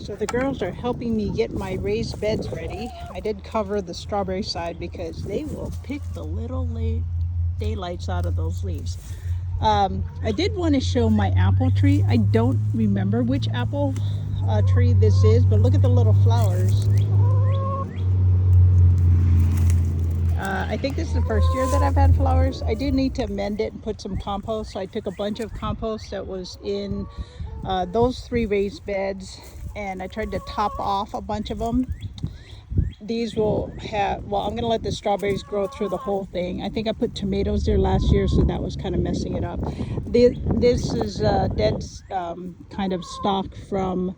So the girls are helping me get my raised beds ready. I did cover the strawberry side because they will pick the little late daylights out of those leaves. I did want to show my apple tree. I don't remember which apple tree this is, but look at the little flowers. I think this is the first year that I've had flowers. I do need to amend it and put some compost. So I took a bunch of compost that was in those 3 raised beds, and I tried to top off a bunch of them. These will have, well, I'm going to let the strawberries grow through the whole thing. I think I put tomatoes there last year, so that was kind of messing it up. This is dead kind of stock from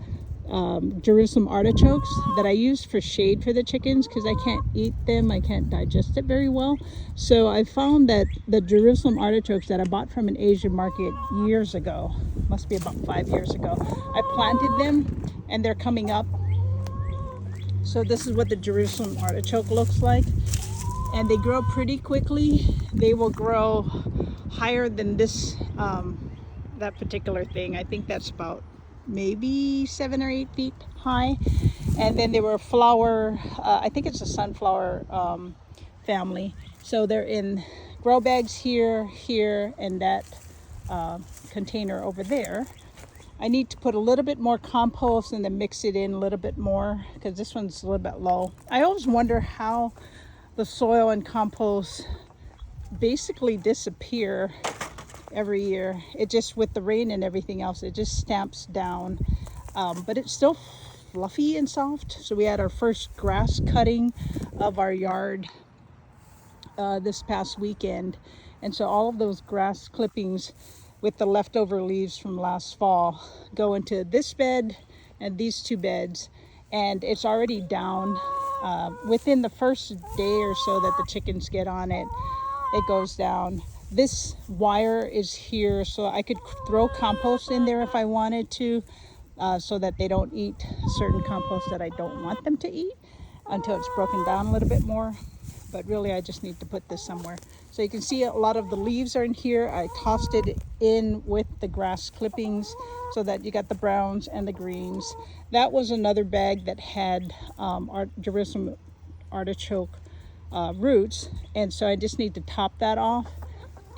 Jerusalem artichokes that I use for shade for the chickens because I can't eat them. I can't digest it very well. So I found that the Jerusalem artichokes that I bought from an Asian market years ago, must be about 5 years ago, I planted them and they're coming up. So this is what the Jerusalem artichoke looks like, and they grow pretty quickly. They will grow higher than this that particular thing. I think that's about maybe 7 or 8 feet high. And then they were flower, I think it's a sunflower family. So they're in grow bags here, and that container over there. I need to put a little bit more compost and then mix it in a little bit more because this one's a little bit low. I always wonder how the soil and compost basically disappear every year. It just, with the rain and everything else, it just stamps down. But it's still fluffy and soft. So we had our first grass cutting of our yard this past weekend. And so all of those grass clippings with the leftover leaves from last fall go into this bed and these 2 beds, and it's already down. Within the first day or so that the chickens get on it, it goes down. This wire is here so I could throw compost in there if I wanted to, so that they don't eat certain compost that I don't want them to eat until it's broken down a little bit more. But really I just need to put this somewhere. So you can see a lot of the leaves are in here. I tossed it in with the grass clippings so that you got the browns and the greens. That was another bag that had Jerusalem artichoke roots, and so I just need to top that off.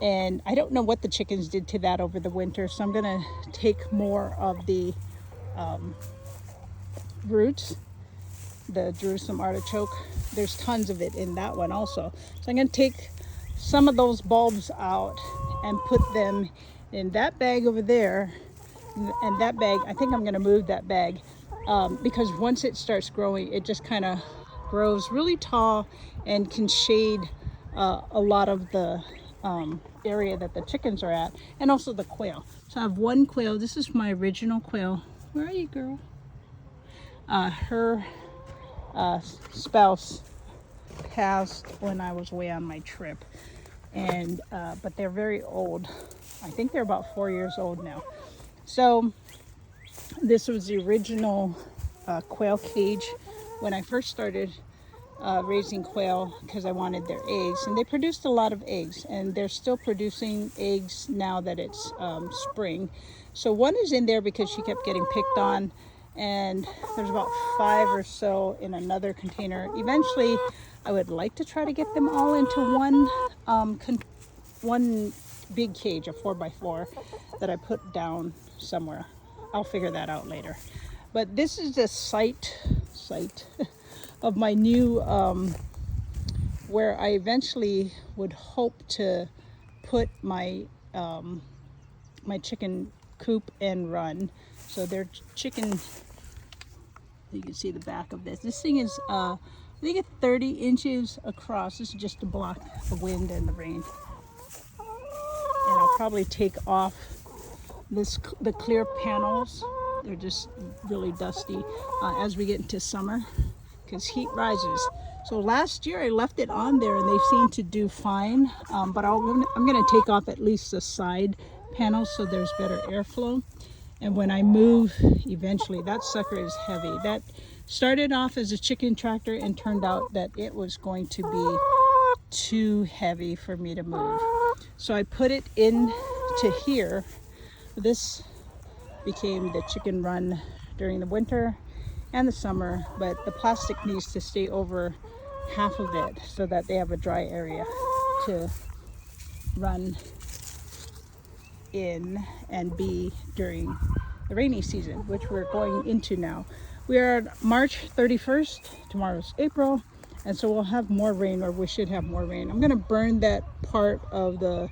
And I don't know what the chickens did to that over the winter, so I'm gonna take more of the roots, the Jerusalem artichoke. There's tons of it in that one also. So I'm gonna take some of those bulbs out and put them in that bag over there, and that bag, I think I'm gonna move that bag because once it starts growing, it just kind of grows really tall and can shade a lot of the area that the chickens are at, and also the quail. So I have 1 quail. This is my original quail. Where are you, girl? Her spouse passed when I was away on my trip, and but they're very old. I think they're about 4 years old now. So this was the original quail cage when I first started raising quail, because I wanted their eggs, and they produced a lot of eggs, and they're still producing eggs now that it's spring. So one is in there because she kept getting picked on, and there's about 5 or so in another container. Eventually I would like to try to get them all into one big cage, a 4x4 that I put down somewhere. I'll figure that out later. But this is the site of my new where I eventually would hope to put my my chicken coop and run. So their chicken, you can see the back of this. This thing is I think it's 30 inches across. This is just to block the wind and the rain. And I'll probably take off the clear panels. They're just really dusty as we get into summer, because heat rises. So last year I left it on there and they seem to do fine, but I'm going to take off at least the side panels so there's better airflow. And when I move eventually, that sucker is heavy. That started off as a chicken tractor and turned out that it was going to be too heavy for me to move. So I put it into here. This became the chicken run during the winter, and the summer, but the plastic needs to stay over half of it so that they have a dry area to run in and be during the rainy season, which we're going into now. We are at March 31st, tomorrow's April, and so we'll have more rain, or we should have more rain. I'm gonna burn that part of the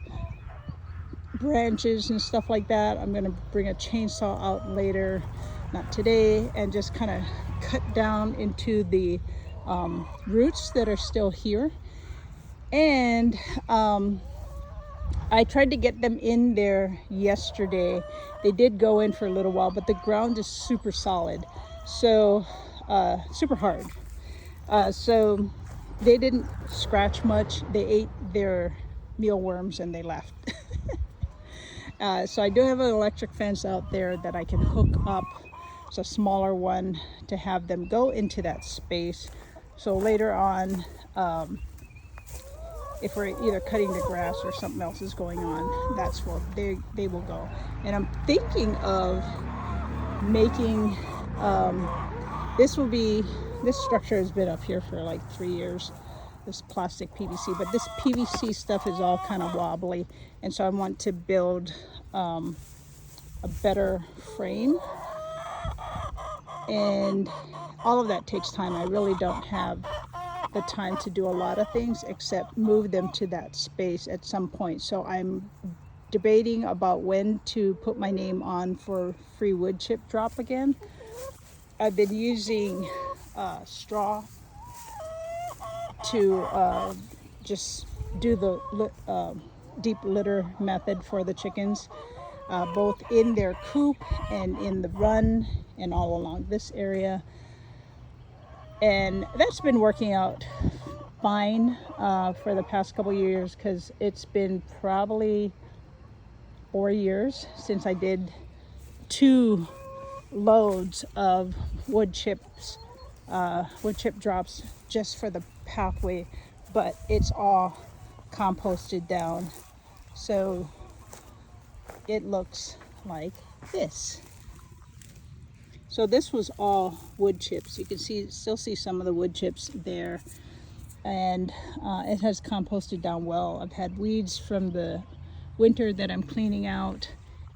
branches and stuff like that. I'm gonna bring a chainsaw out later, not today, and just kind of cut down into the roots that are still here. And I tried to get them in there yesterday. They did go in for a little while, but the ground is super solid, so super hard. So they didn't scratch much. They ate their mealworms and they left. So I do have an electric fence out there that I can hook up. It's a smaller one to have them go into that space. So later on, if we're either cutting the grass or something else is going on, that's where they will go. And I'm thinking of making, this structure has been up here for like 3 years, this plastic PVC, but this PVC stuff is all kind of wobbly. And so I want to build a better frame. And all of that takes time. I really don't have the time to do a lot of things except move them to that space at some point. So I'm debating about when to put my name on for free wood chip drop again. I've been using straw to just do the deep litter method for the chickens, both in their coop and in the run and all along this area. And that's been working out fine for the past couple years, because it's been probably 4 years since I did 2 loads of wood chip drops just for the pathway, but it's all composted down, so it looks like this. So this was all wood chips. You can still see some of the wood chips there, and it has composted down well. I've had weeds from the winter that I'm cleaning out,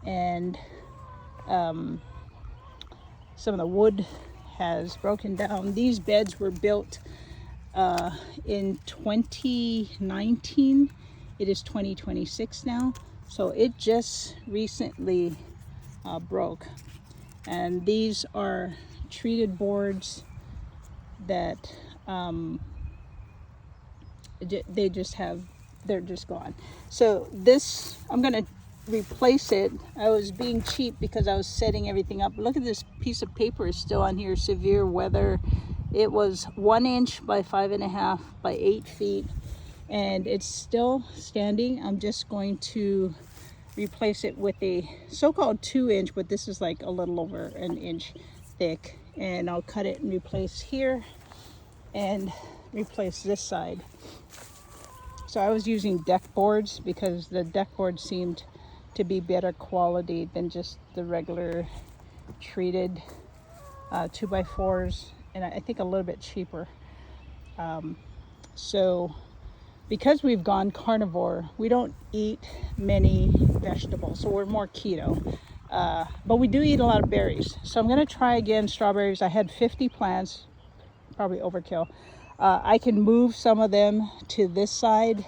and some of the wood has broken down. These beds were built in 2019. It is 2026 now, so it just recently broke. And these are treated boards that they're just gone. So this, I'm gonna replace it. I was being cheap because I was setting everything up. Look at this piece of paper is still on here, severe weather. It was 1 inch by 5.5 by 8 feet, and it's still standing. I'm just going to replace it with a so-called 2-inch, but this is like a little over 1 inch thick, and I'll cut it and replace here and replace this side. So I was using deck boards because the deck board seemed to be better quality than just the regular treated 2x4s, and I think a little bit cheaper. So because we've gone carnivore, we don't eat many vegetables, so we're more keto. But we do eat a lot of berries. So I'm gonna try again strawberries. I had 50 plants, probably overkill. I can move some of them to this side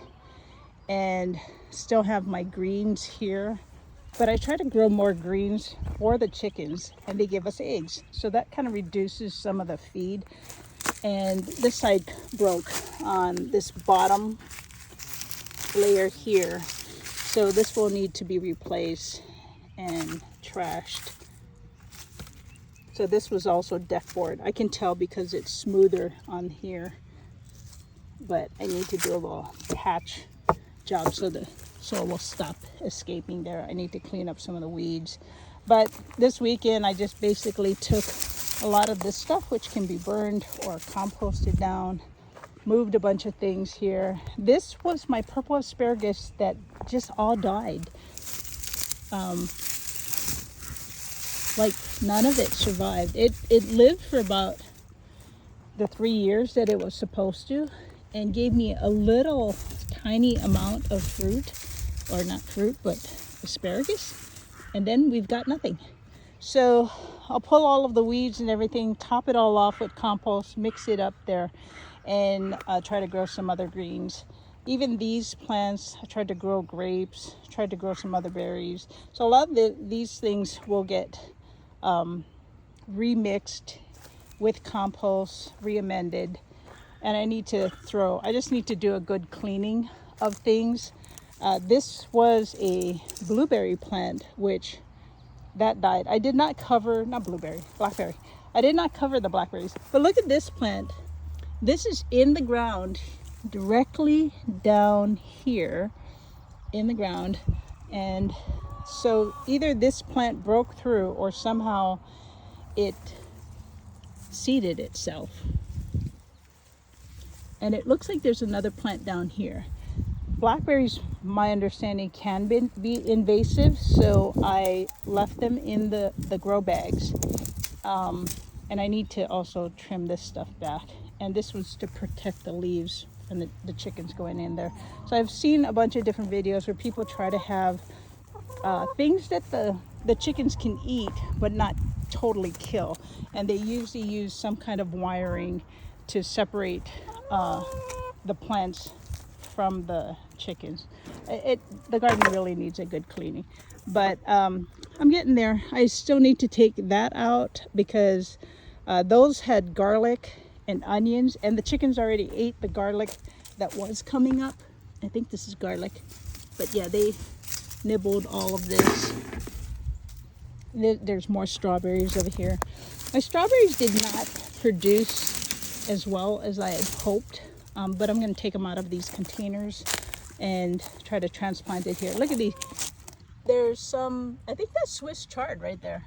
and still have my greens here. But I try to grow more greens for the chickens, and they give us eggs. So that kind of reduces some of the feed. And this side broke on this bottom layer here, so this will need to be replaced and trashed. So this was also deck board. I can tell because it's smoother on here, but I need to do a little patch job so the soil will stop escaping there. I need to clean up some of the weeds. But this weekend I just basically took a lot of this stuff, which can be burned or composted down, moved a bunch of things here. This was my purple asparagus that just all died. like none of it survived. It lived for about the 3 years that it was supposed to, and gave me a little tiny amount of fruit, or not fruit, but asparagus, and then we've got nothing. So I'll pull all of the weeds and everything, top it all off with compost, mix it up there, and try to grow some other greens. Even these plants, I tried to grow grapes, tried to grow some other berries. So a lot of these things will get remixed with compost, re-amended, and I just need to do a good cleaning of things. This was a blueberry plant, which that died. I did not cover, not blueberry, blackberry. I did not cover the blackberries, but look at this plant. This is in the ground, directly down here in the ground. And so either this plant broke through or somehow it seeded itself. And it looks like there's another plant down here. Blackberries, my understanding, can be invasive, so I left them in the grow bags. And I need to also trim this stuff back. And this was to protect the leaves from the chickens going in there. So I've seen a bunch of different videos where people try to have things that the chickens can eat but not totally kill. And they usually use some kind of wiring to separate the plants from the chickens. The garden really needs a good cleaning, but I'm getting there. I still need to take that out because those had garlic and onions, and the chickens already ate the garlic that was coming up. I think this is garlic, but yeah, they nibbled all of this. There's more strawberries over here. My strawberries did not produce as well as I had hoped, but I'm going to take them out of these containers and try to transplant it here. Look at these. There's some, I think that's Swiss chard right there.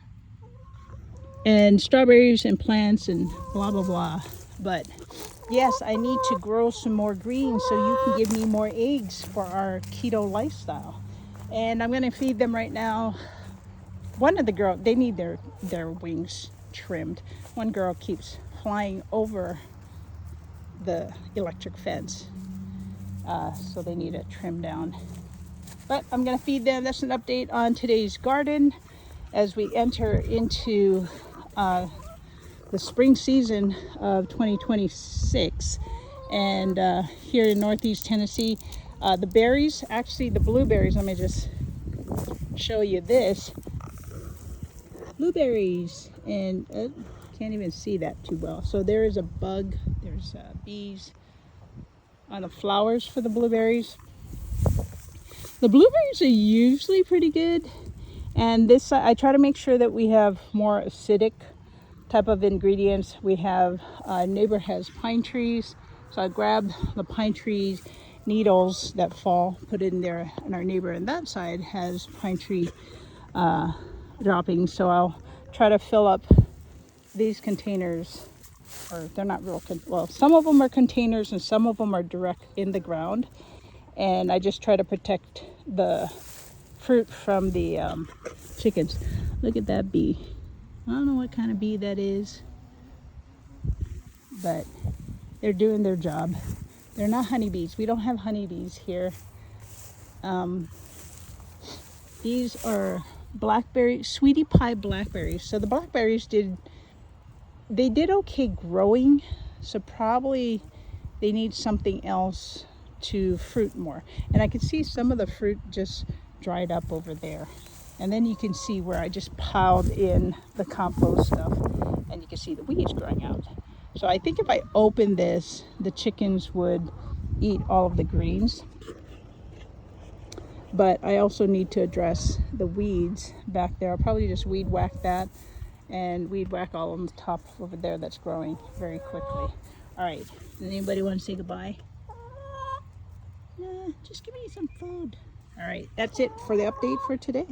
And strawberries and plants and blah, blah, blah. But yes, I need to grow some more greens so you can give me more eggs for our keto lifestyle. And I'm going to feed them right now. One of the girls, they need their wings trimmed. One girl keeps flying over the electric fence, so they need it trimmed down. But I'm going to feed them. That's an update on today's garden as we enter into the spring season of 2026. And here in Northeast Tennessee, the berries, actually the blueberries, let me just show you this. Blueberries, and can't even see that too well. So there is a bug, there's bees on the flowers for the blueberries. The blueberries are usually pretty good, and this I try to make sure that we have more acidic type of ingredients. We have neighbor has pine trees, so I grab the pine trees needles that fall, put it in there, and our neighbor on that side has pine tree droppings. So I'll try to fill up these containers, or they're not real, well, some of them are containers and some of them are direct in the ground, and I just try to protect the fruit from the chickens. Look at that bee. I don't know what kind of bee that is, but they're doing their job. They're not honeybees. We don't have honeybees here. These are blackberry, sweetie pie blackberries. So the blackberries did okay growing, so probably they need something else to fruit more. And I can see some of the fruit just dried up over there, and then you can see where I just piled in the compost stuff, and you can see the weeds growing out. So I think if I open this, the chickens would eat all of the greens. But I also need to address the weeds back there. I'll probably just weed whack that and weed whack all on the top over there that's growing very quickly. All right, does anybody want to say goodbye? Nah, just give me some food. All right, that's it for the update for today.